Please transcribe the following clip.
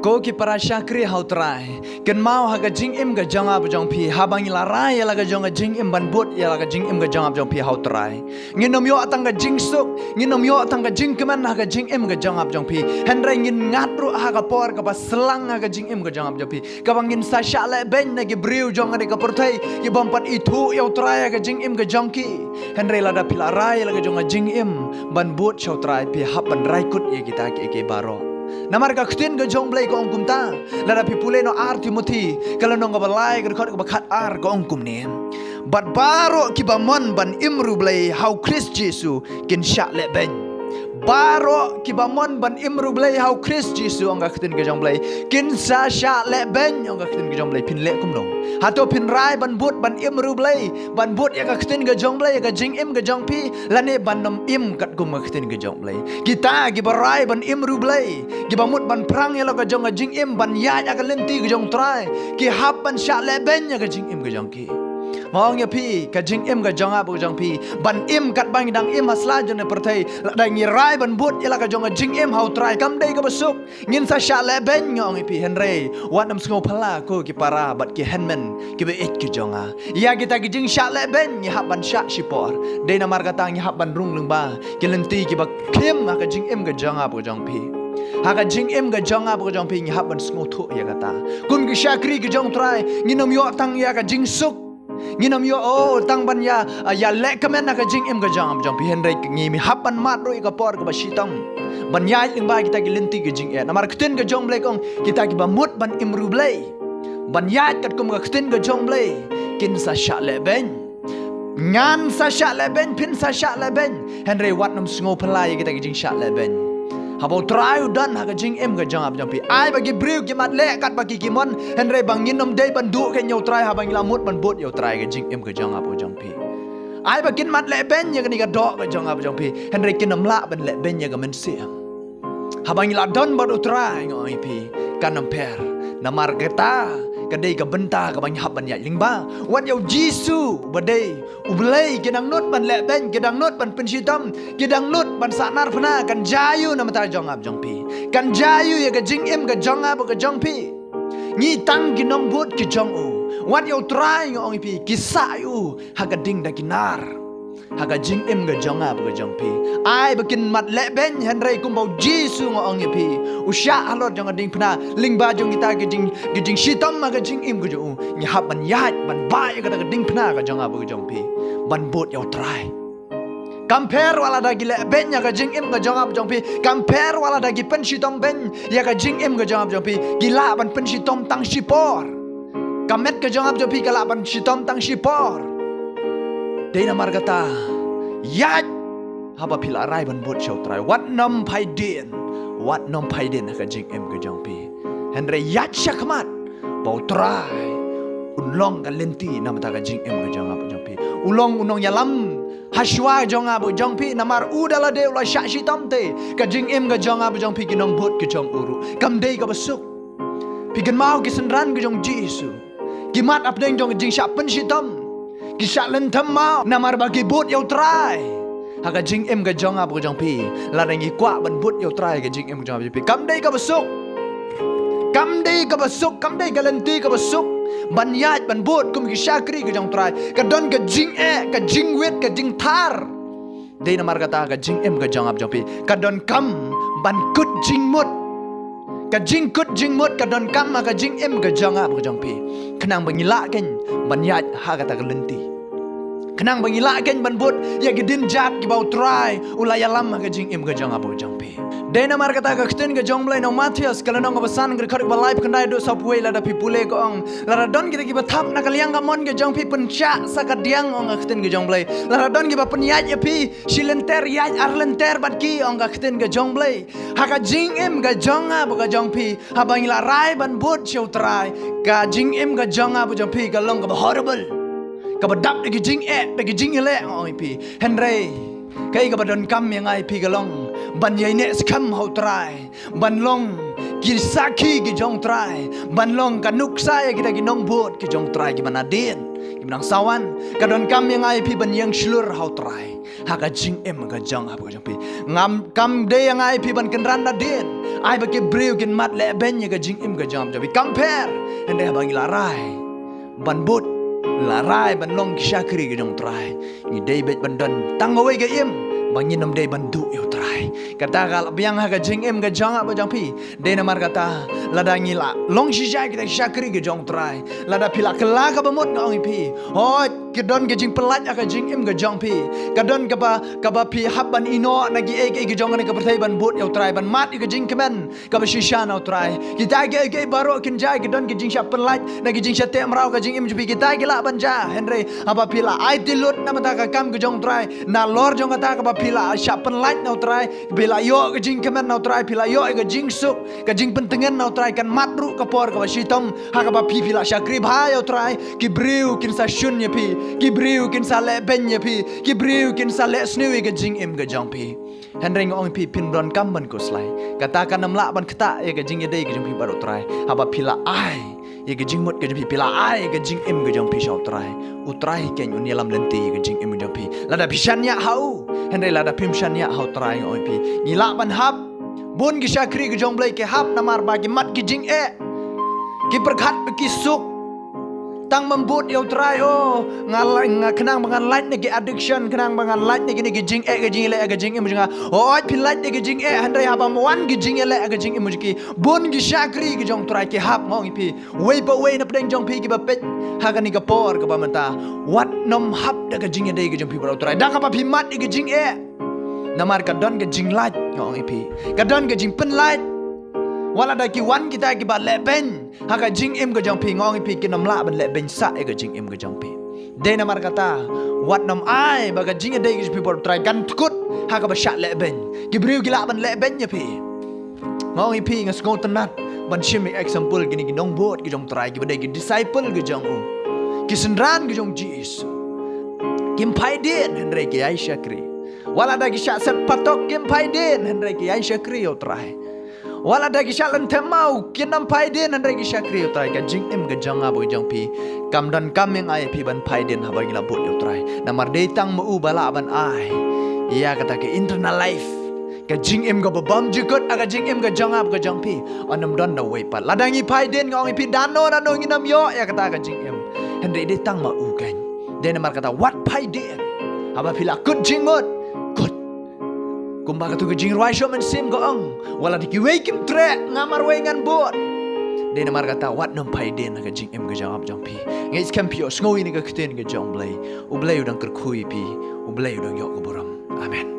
Ko ki para syakri hau trai ken mau ha ga jing im ga janga bu jong pi habang ila rai ya la ga jong ga jing im ban bot ya la ga jing im ga janga bu jong pi hau trai nginom yo atang ga jing suk nginom yo atang ga jing keman ha ga jing im ga janga bu jong pi henre ngin ngatru ha ga por ka ba selang ha ga jing im ga janga bu jong pi ka bang ngin sa sha le ben na gi briu jong ga ka portai gi bompat itu yo trai ga jing im ga jong ki henre la da pila rai la ga jong ga jing im ban bot chau trai pi hap ban rai kut ye kita ke baro namar ka khtin ga jong blai ko ongkum ta la da pipule no ar timothy kala no ga balai ga khot ga khat ar ko ongkum ne bat baro ki ba mon ban imru blai how Christ Jesus kin sha le ben baro ki ba mon ban imru blai how Christ Jesus ong ga khtin ga jong blai kin sa sha le ben ong ga khtin ga jong blai pin le kum no hato pin rai ban but ban imru blai ban but ya ga khtin ga jong blai ga jing im ga jong pi la ne ban nom im kat kum ga khtin ga jong blai kita gi barai ban imru blai gi ba mut ban prang ya la ga jong ga jing im ban ya ya ga lenti ga jong trai ki hap ban sha le ben ya ga jing im ga jong ki mong ya pi ka jing im ga jong a bu jong pi ban im kat bang dang im hasla jon ne perthai da ngi rai ban but ya la ga jong ga jing im hau trai kam dei ga basuk ngin sa sha le ben ngong pi henre wat nam sngo phala ko ki para bat ki henmen ki be it ki jong a ya kita ki jing sha le ben ya hap ban sha shipor dei na mar ga tang ya hap ban rung lung ba ki lenti ki ba kim ka jing im ga jong a bu jong pi haga jing im ga jong a bu jong pi ni hap ban sngo thu ya ga ta kun ki shakri ki jong trai nginom yo tang ya ga jing suk nginom yo oh tang ban ya ya le kamen na ka jing im ga jang pi henry ngi mi hap ban mat ro ka por ka ba shitang ban ya ling ba kita ki lenti ga jing e na mar kten ga jong blai kong kita ki ba mut ban imru blai ban ya kat kum ga kten ga jong blai kin sa sha le ben ngan sa sha le ben pin sa sha le ben henry wat nam sngo phlai kita ki jing sha le ben habau try dan ha ga jing em ga jang pi ai bagi briu ki mat le kat bagi ki mon henry bangin nom dei ban du ke nyau try ha bang la mut ban bot yo try ga jing em ga jang jang pi ai bagin mat le ben ya ga ni ga do ga jang jang pi henry kin nam la ban le ben ya ga men siam ha bang la don ba do try ngoi pi kan nam per namar kata kadai ka benta ka bang hab ban ya ling ba wat yo jisu badai ublai kedang not ban le ben kedang not ban pensitam kedang not ban sanar phna kan jayu na mata jong ab jong pi kan jayu ya ga jing em ga jong ab ga jong pi ni tang ki nong bot ki jong u wat yo try ngong pi ki sa yu ha ga ding da kinar ha ga jing em ga jong ab ga jong pi ai bakin mat le ben henry kum bau jisu ngong pi usha halot jong ding phna ling ba jong kita ga jing shitam ma ga jing em ga jong ni hab ban yat ban ba ya ga ding phna ga jong ab ga jong pi ban bot yo try compare wala dagi le ben ya ga jing em ga jong ab jong pi compare wala dagi pen shitom ben ya ga jing em ga jong ab jong pi gila ban pen shitom tang shipor kamet ga jong ab jong pi gala ban shitom tang shipor Dena margata yat haba pila rai ban bot show try what nom pai den ka jing em ga jong pi henry yat shakmat bau try unlong ga lenti nam ta ga jing em ga jong pi unong yalam hashwa jong ab jong pi namar udala de la sha shi tam te ka jing em ga jong ab jong pi ki nong bot ki jong uru kam dei ga basuk pi gan mau ki sanran ga jong jisu ki mat ap deng jong jing sha pen shi tam kisah lentam mau namar bagi but yo try haga jing em ga jong ab ga jong pi la dang i kwa ban but yo try ga jing em ga jong pi kam dei ka basuk kam dei ga lenti ka basuk ban yat ban but kum ki shakri ga jong try ka don ga jing e ka jing wet ka jing thar dei namar kata ga jing em ga jong ab jong pi ka don kam ban kut jing mut ka jing kut jing mut ka don kam ka jing em ga jong ab ga jong pi kenang bangila ken ban yat ha ka ta ga lenti kenang bangila ken ban but ya gidin jat ki bau try ulaya lam ga jing em ga jong ab ga jong pi dena mar kata ga khten ga jong blai no Matius kala no ga san ga khar ba live kandai do subway la da pipule ko ong la ra don gi ba thap na kaliang ga mon ga jong pi pen cha sa ka diang ong ga khten ga jong blai la ra don gi ba pen yat ya pi silenter yat arlenter bat ki ong ga khten ga jong blai ha ga jing em ga jong ab ga jong pi ha bang la rai ban but cheu try ga jing em ga jong ab jong pi ga long ga horrible ka ba dap gi jing le ong pi henry kai ga ba don kam yang ai pi ga long ban yai ne skam hau try ban long ki saki ki jong try ban long ka nuk sai kita ki nong bot ki jong try ki manadin ki nang sawan ka don kam yang ai pi ban yang slur hau try ha ka jing em ga jong ha ga jong pi ngam kam de yang ai pi ban kenran na din ai ba ke breu kin mat le ben ye ga jing im ga jam jabi compare hende habang larai ban but larai ban long shakri ga jong trai ni dei bet ban don tang away ga im bang ni nom dei ban du yo trai kata gal biang ha ga jing im ga jang ba jang pi dei na mar kata lada ngila long shi jai ga shakri ga jong trai lada pila kala ka ba mot ngong pi hoi kedon ga jing pelat ka jing im ga jong pi kadon ka ba pi hab ban ino na gi e ga jong na ka pertai ban but yo trai ban mat ga jing kemen ka ba shisha na trai kita ge baro kin jai kedon ga jing sha pelat na gi jing sha tem rau ga jing im jubi kita ge la ban ja henry aba pila ai tilut na mata ka kam ga jong trai na lor jong ta ka ba pila sha pelat na trai bila yo ga jing kemen na trai pila yo ga jing suk ga jing pentengen na trai kan mat ru ka por ka ba shitom ha ka ba pi pila sha krib ha yo trai ki briu kin sa shun ye pi ki briu kin sa le ben ye pi ki briu kin sa le snewi ga jing im ga jong pi henry ngong pi pin don kam ban ko slai katakan namla ban kata ye ga jing ye dei ga jong pi baro trai ha ba pila ai ye ga jing mot ga jong pi pila ai ga jing im ga jong pi shau trai utrai ken un yelam lenti ga jing im jong pi lada pishan ya hau henry lada pim shan ya hau trai ngong pi ni la ban hab bun gi shakri ga jong blai ke hab namar ba gi mat gi jing e ki berkat ki suk tang membut yo try ngalai kenang bangan light negi addiction kenang bangan light negi jing e gajing le gajing im jinga pi light negi jing e handai haba wan gijing le gajing im jiki bun gi shakri gi jong try ke hap ngong pi way pa way na pedeng jong pi gi ba pet ha ga ni ga por ga ba menta wat nom hap da gajing e dei gi jong pi ba try da ka ba pi mat gi jing e namar ka don ga jing light ngong pi ka don ga jing pen light wala da ki wan kita ki ba le ben ha ga jing im ga jong pi ngong pi ki nam la ban le ben sa e ga jing im ga jong pi de na mar kata wat nam ai ba ga jing e de gi pi por try kan kut ha ga ba sha le ben ki briu gi la ban le ben ya pi ngong pi ngas ngong tanat ban shim example gini gi nong bot gi jong try gi ba de gi disciple gi jong ki senran gi jong jis kim pai den henry ki ai shakri wala da gi sha set patok kim pai den henry ki ai shakri yo try wala da gi shalan temau kinam pai den and regi shakri utrai ka jing im ga janga boy jang pi kam dan kam yang ai pi ban pai den haba gila bot utrai namar de tang mu bala ban ai iya kata ke internal life ka jing im ga babam jikot aga jing im ga janga ga jang pi onam don da way pat ladangi pai den ngong pi dano nginam yo ya kata ka jing im hande de tang ma u kan de namar kata what pai den haba pila kut jingot kumba ka tu jing rwai show men sim go ang wala di kiwe kim tre ngamar we ngan bot de namar kata wat nam pai den ka jing em ga jawab jang pi ngais kampio sngowi ni ka kten ga jong blai u blai udang ker kui pi u blai udang yo ko boram amen